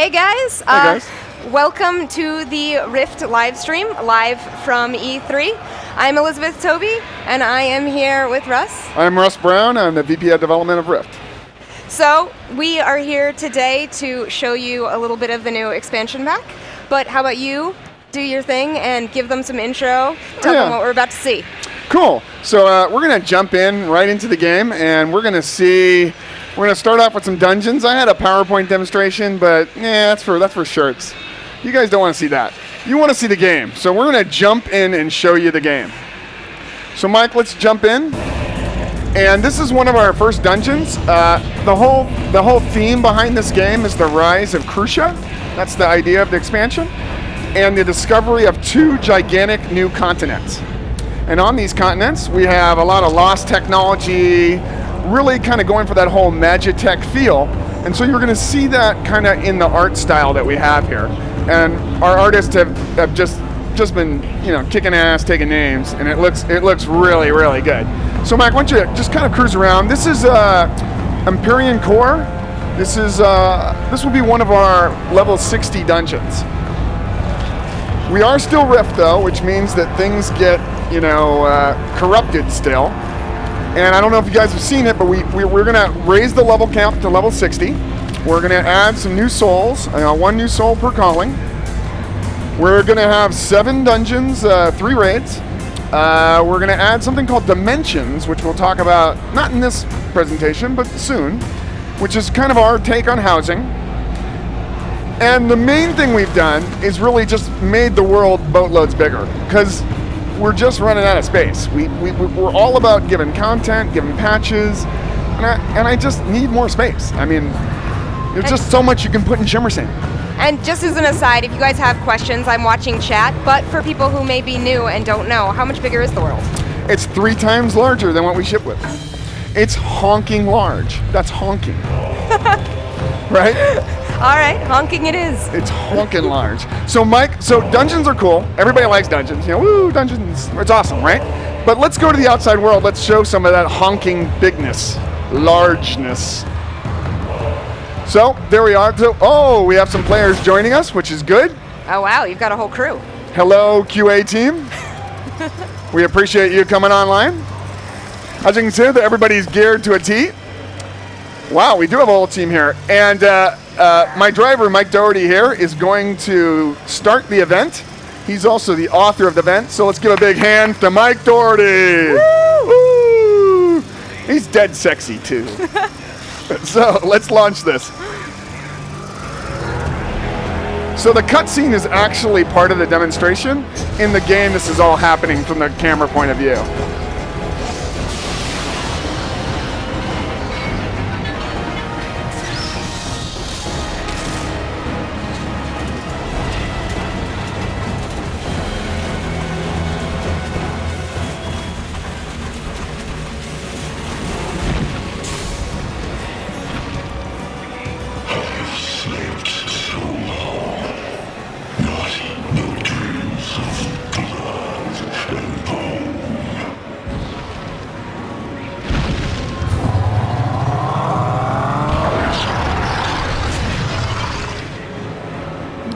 Hey guys. Hey guys. Welcome to the Rift live stream, live from E3. I'm Elizabeth Toby, and I am here with Russ. I'm Russ Brown. I'm the VP of Development of Rift. So we are here today to show you a little bit of the new expansion pack. But how about you do your thing and give them some intro, tell them what we're about to see. Cool. So we're going to jump in right into the game, and we're going to start off with some dungeons. I had a PowerPoint demonstration, but that's for shirts. You guys don't want to see that. You want to see the game. So we're going to jump in and show you the game. So Mike, let's jump in. And this is one of our first dungeons. The whole theme behind this game is the rise of Crucia. That's the idea of the expansion. And the discovery of two gigantic new continents. And on these continents, we have a lot of lost technology, really kind of going for that whole Magitech feel. And so you're going to see that kind of in the art style that we have here. And our artists have just been, kicking ass, taking names, and it looks really, really good. So Mike, why don't you just kind of cruise around? This is Empyrean Core. This will be one of our level 60 dungeons. We are still Rift though, which means that things get corrupted still. And I don't know if you guys have seen it, but we're going to raise the level count to level 60. We're going to add some new souls, 1 new soul per calling. We're going to have 7 dungeons, 3 raids. We're going to add something called Dimensions, which we'll talk about, not in this presentation, but soon, which is kind of our take on housing. And the main thing we've done is really just made the world boatloads bigger, because we're just running out of space. We're all about giving content, giving patches, and I just need more space. I mean, there's just so much you can put in Shimmer Sand. And just as an aside, if you guys have questions, I'm watching chat, but for people who may be new and don't know, how much bigger is the world? It's 3 times larger than what we ship with. It's honking large. That's honking. Right? All right, honking it is. It's honking large. So Mike, dungeons are cool. Everybody likes dungeons. Woo, dungeons. It's awesome, right? But let's go to the outside world. Let's show some of that honking bigness, largeness. So there we are. So, we have some players joining us, which is good. Oh wow, you've got a whole crew. Hello, QA team. We appreciate you coming online. As you can see, everybody's geared to a T. Wow, we do have a whole team here. And my driver, Mike Doherty here, is going to start the event. He's also the author of the event, so let's give a big hand to Mike Doherty. Woo! Woo! He's dead sexy, too. So let's launch this. So the cutscene is actually part of the demonstration. In the game, this is all happening from the camera point of view.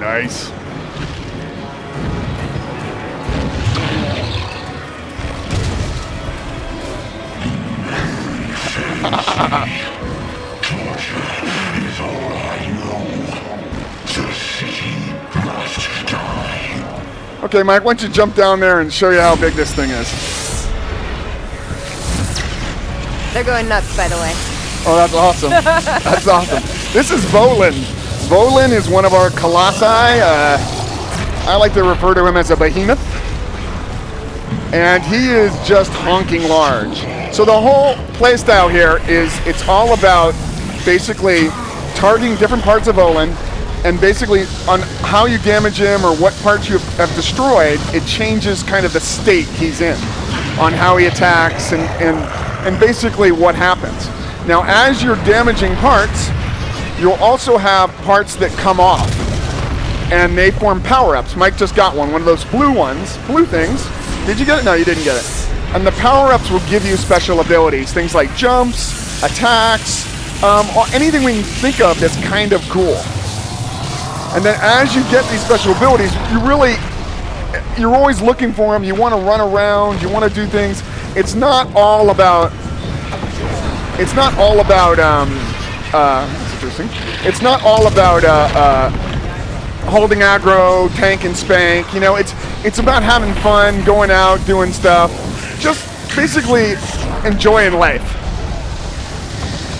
Nice. Okay, Mike, why don't you jump down there and show you how big this thing is? They're going nuts, by the way. Oh, that's awesome. That's awesome. This is Volin. Volin is one of our colossi. I like to refer to him as a behemoth. And he is just honking large. So the whole playstyle here is it's all about basically targeting different parts of Volin, and basically on how you damage him or what parts you have destroyed, it changes kind of the state he's in on how he attacks and basically what happens. Now, as you're damaging parts, you'll also have parts that come off, and they form power-ups. Mike just got one of those blue things. Did you get it? No, you didn't get it. And the power-ups will give you special abilities, things like jumps, attacks, anything we can think of that's kind of cool. And then as you get these special abilities, you're always looking for them. You want to run around. You want to do things. It's not all about. It's not all about. That's interesting. It's not all about holding aggro, tank and spank. You know, it's about having fun, going out, doing stuff, just basically enjoying life.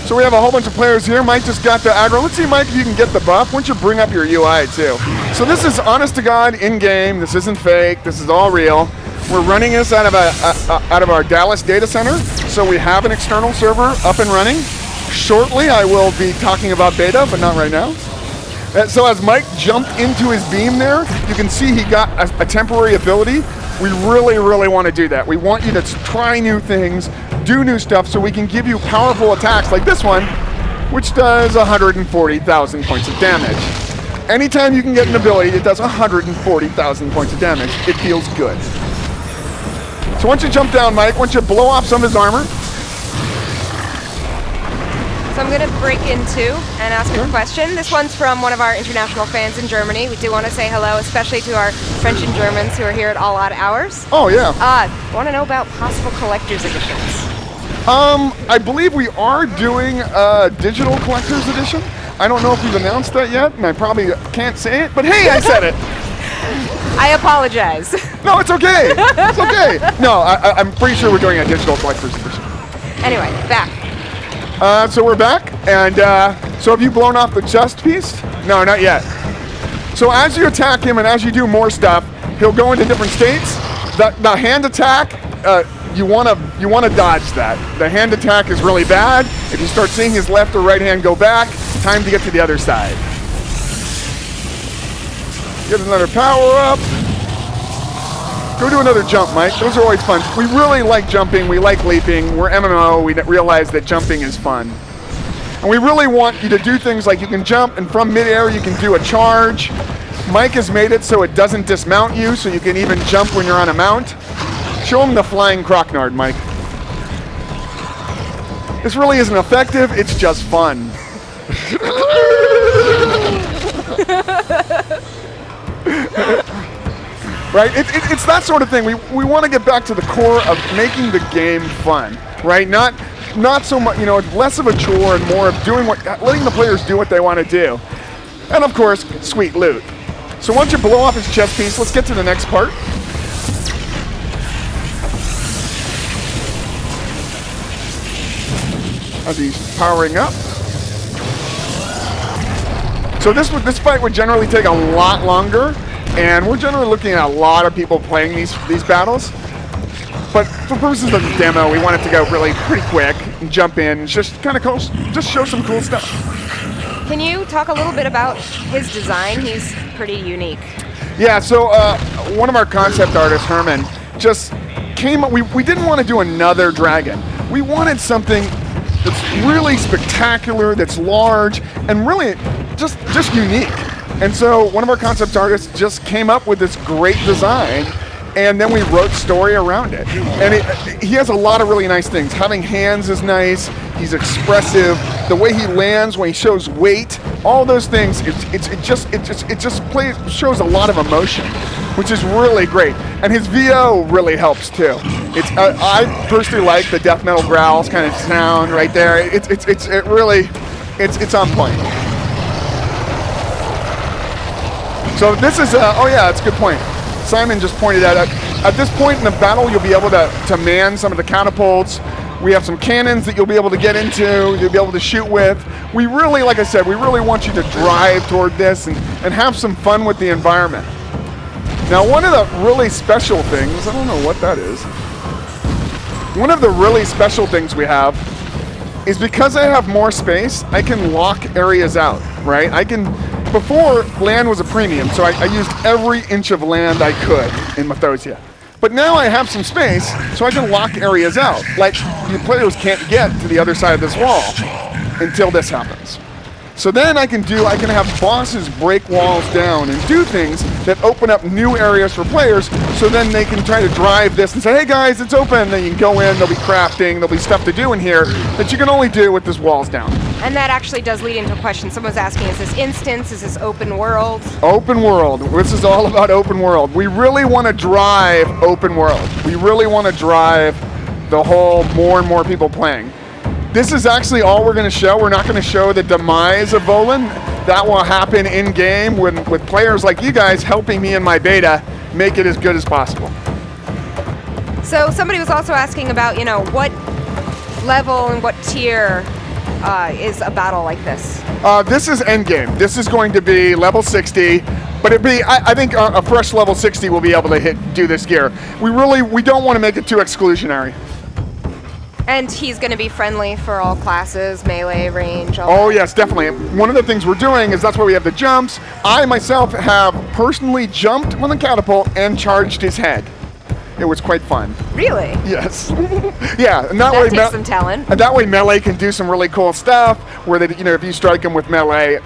So we have a whole bunch of players here. Mike just got the aggro. Let's see, Mike, if you can get the buff. Why don't you bring up your UI too? So this is honest to God in-game. This isn't fake. This is all real. We're running this out of our Dallas data center. So we have an external server up and running. Shortly, I will be talking about beta, but not right now. So as Mike jumped into his beam there, you can see he got a temporary ability. We really, really want to do that. We want you to try new things, do new stuff, so we can give you powerful attacks like this one, which does 140,000 points of damage. Anytime you can get an ability that does 140,000 points of damage, it feels good. So once you jump down, Mike, once you blow off some of his armor. So I'm going to break in two and ask a question. This one's from one of our international fans in Germany. We do want to say hello, especially to our French and Germans who are here at all odd hours. Oh, yeah. Want to know about possible collector's editions? I believe we are doing a digital collector's edition. I don't know if we've announced that yet, and I probably can't say it, but hey, I said it. I apologize. No, it's okay. It's okay. No, I'm pretty sure we're doing a digital collector's edition. Anyway, back. So we're back, and so have you blown off the chest piece? No, not yet. So as you attack him and as you do more stuff, he'll go into different states. The hand attack, you want to dodge that. The hand attack is really bad. If you start seeing his left or right hand go back, time to get to the other side. Get another power up. Go do another jump, Mike. Those are always fun. We really like jumping. We like leaping. We're MMO. We realize that jumping is fun. And we really want you to do things like you can jump, and from midair you can do a charge. Mike has made it so it doesn't dismount you, so you can even jump when you're on a mount. Show him the flying Crocnard, Mike. This really isn't effective. It's just fun. Right? It's that sort of thing. We want to get back to the core of making the game fun, right? Not so much, less of a chore and more of letting the players do what they want to do. And of course, sweet loot. So once you blow off his chest piece, let's get to the next part. As he's powering up. So this fight would generally take a lot longer, and we're generally looking at a lot of people playing these battles. But for purposes of the demo, we want it to go really pretty quick and jump in and just kind of cool, just show some cool stuff. Can you talk a little bit about his design? He's pretty unique. Yeah, so one of our concept artists, Herman, just came up. We didn't want to do another dragon. We wanted something that's really spectacular, that's large, and really just unique. And so one of our concept artists just came up with this great design, and then we wrote story around it. And he has a lot of really nice things. Having hands is nice. He's expressive. The way he lands, when he shows weight, all those things. It just shows a lot of emotion, which is really great. And his VO really helps too. I personally like the death metal growls kind of sound right there. It's on point. So this is oh yeah, that's a good point. Simon just pointed out at this point in the battle, you'll be able to man some of the catapults. We have some cannons that you'll be able to get into, you'll be able to shoot with. We really, like I said, we really want you to drive toward this and have some fun with the environment. Now, one of the really special things, I don't know what that is. One of the really special things we have is because I have more space, I can lock areas out, right? Before, land was a premium, so I used every inch of land I could in Mythosia. But now I have some space, so I can lock areas out. Like, the players can't get to the other side of this wall until this happens. So then I can have bosses break walls down and do things that open up new areas for players, so then they can try to drive this and say, hey guys, it's open. Then you can go in, there'll be crafting, there'll be stuff to do in here that you can only do with this walls down. And that actually does lead into a question. Someone's asking, is this instance, is this open world? Open world. This is all about open world. We really want to drive open world. We really want to drive the whole more and more people playing. This is actually all we're going to show. We're not going to show the demise of Volan. That will happen in-game with players like you guys helping me in my beta make it as good as possible. So somebody was also asking about, what level and what tier is a battle like this? This is endgame. This is going to be level 60, but I think a fresh level 60 will be able to do this gear. We don't want to make it too exclusionary. And he's going to be friendly for all classes, melee, range, all Oh, that. yes, definitely. One of the things we're doing is that's why we have the jumps. I myself have personally jumped with a catapult and charged his head. It was quite fun. Really? Yes. Yeah, and that takes some talent. And that way melee can do some really cool stuff where they, if you strike them with melee.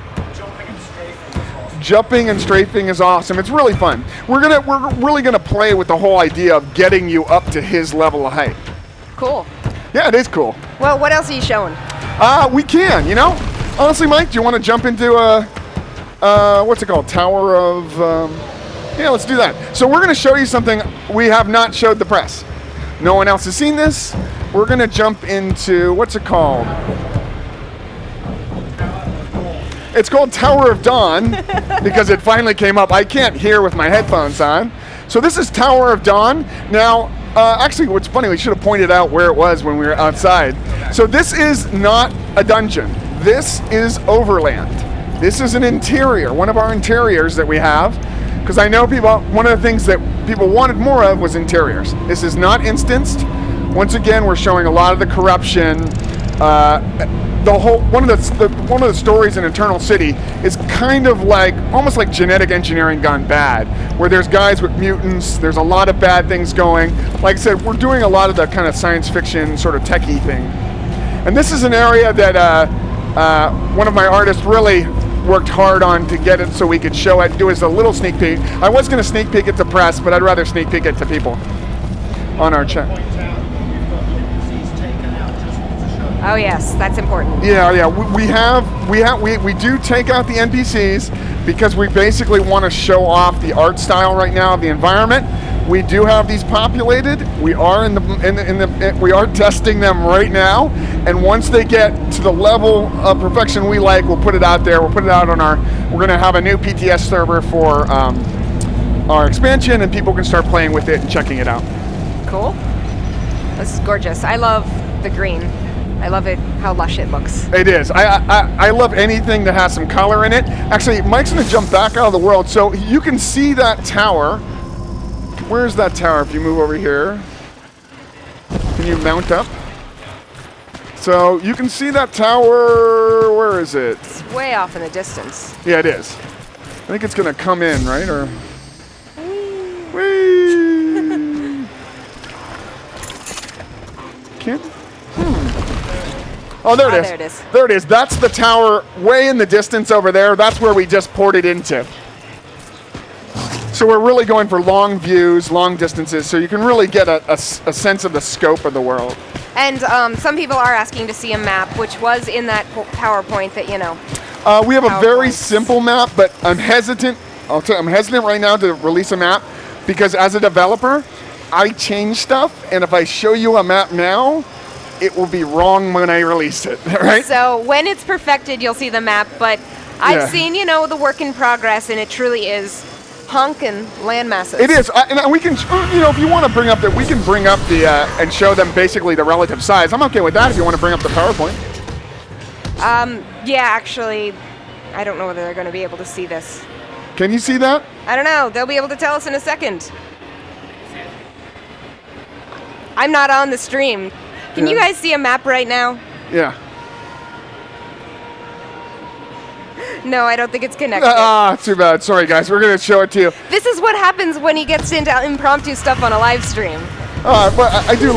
Jumping and strafing is awesome. It's really fun. We're really gonna play with the whole idea of getting you up to his level of height. Cool. Yeah, it is cool. Well, what else are you showing? We can, Honestly, Mike, do you want to jump into what's it called? Tower of, yeah, let's do that. So we're going to show you something we have not showed the press. No one else has seen this. We're going to jump into, what's it called? It's called Tower of Dawn because it finally came up. I can't hear with my headphones on. So this is Tower of Dawn. Now, actually, what's funny, we should have pointed out where it was when we were outside. So this is not a dungeon. This is Overland. This is an interior, one of our interiors that we have. Because I know one of the things that people wanted more of was interiors. This is not instanced. Once again, we're showing a lot of the corruption. One of the stories in Eternal City is kind of almost like genetic engineering gone bad, where there's guys with mutants, there's a lot of bad things going. Like I said, we're doing a lot of the kind of science fiction sort of techie thing. And this is an area that one of my artists really worked hard on to get it so we could show it, do as a little sneak peek. I was going to sneak peek it to press, but I'd rather sneak peek it to people on our chat. Oh yes, that's important. Yeah. We do take out the NPCs because we basically want to show off the art style right now of the environment. We do have these populated. We are we are testing them right now, and once they get to the level of perfection we like, we'll put it out there. We'll put it out on we're going to have a new PTS server for our expansion, and people can start playing with it and checking it out. Cool. This is gorgeous. I love the green. I love it, how lush it looks. It is. I love anything that has some color in it. Actually, Mike's going to jump back out of the world, so you can see that tower. Where's that tower if you move over here? Can you mount up? So you can see that tower. Where is it? It's way off in the distance. Yeah, it is. I think it's going to come in, right? Or whee! Can't. Oh, there it is. There it is. There it is. That's the tower way in the distance over there. That's where we just ported into. So we're really going for long views, long distances, so you can really get a sense of the scope of the world. And some people are asking to see a map, which was in that PowerPoint that, we have a very simple map, but I'm hesitant. I'm hesitant right now to release a map because as a developer, I change stuff, and if I show you a map now, it will be wrong when I release it, right? So when it's perfected, you'll see the map, but I've seen, the work in progress, and it truly is hunk and land masses. It is, and we can, if you want to bring up we can bring up the, and show them basically the relative size. I'm okay with that if you want to bring up the PowerPoint. Yeah, actually, I don't know whether they're going to be able to see this. Can you see that? I don't know. They'll be able to tell us in a second. I'm not on the stream. Can you guys see a map right now? Yeah. No, I don't think it's connected. Too bad. Sorry, guys. We're going to show it to you. This is what happens when he gets into impromptu stuff on a live stream. But I do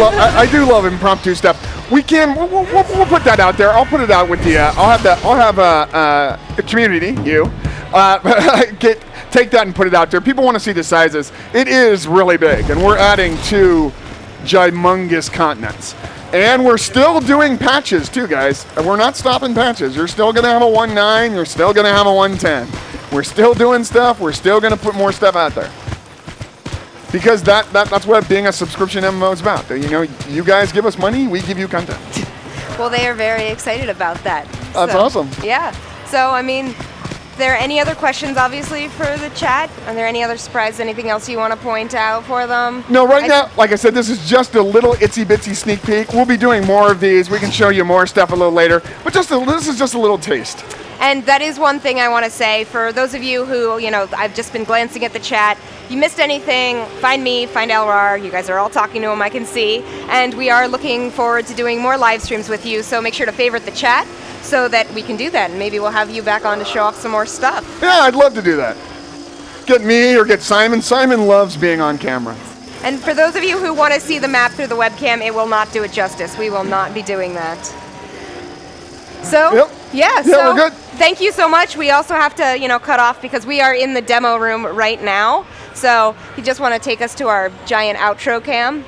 love impromptu stuff. We can. We'll put that out there. I'll put it out with the. I'll have a community. Take that and put it out there. People want to see the sizes. It is really big, and we're adding 2 gymongous continents. And we're still doing patches too, guys. And we're not stopping patches. You're still gonna have a 1.9. You're still gonna have a 1.10. We're still doing stuff. We're still gonna put more stuff out there. Because that's what being a subscription MMO is about. You know, you guys give us money, we give you content. Well, they are very excited about that. That's awesome. Yeah. So, I mean, are there any other questions, obviously, for the chat? Are there any other surprises, anything else you want to point out for them? No, right now, like I said, this is just a little itsy-bitsy sneak peek. We'll be doing more of these. We can show you more stuff a little later. But this is just a little taste. And that is one thing I want to say for those of you who, I've just been glancing at the chat. If you missed anything, find me, find Elrar. You guys are all talking to him, I can see. And we are looking forward to doing more live streams with you, so make sure to favorite the chat so that we can do that. And maybe we'll have you back on to show off some more stuff. Yeah, I'd love to do that. Get me or get Simon. Simon loves being on camera. And for those of you who want to see the map through the webcam, it will not do it justice. We will not be doing that. So, yeah, we're good. Thank you so much. We also have to, cut off because we are in the demo room right now. So you just want to take us to our giant outro cam.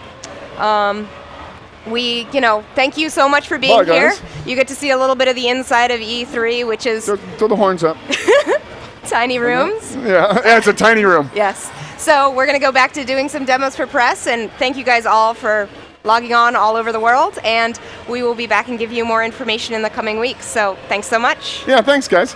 Thank you so much for being here. Guys. You get to see a little bit of the inside of E3, which is Throw the horns up. tiny rooms. Yeah, it's a tiny room. Yes. So we're going to go back to doing some demos for press, and thank you guys all for logging on all over the world, and we will be back and give you more information in the coming weeks. So thanks so much. Yeah, thanks, guys.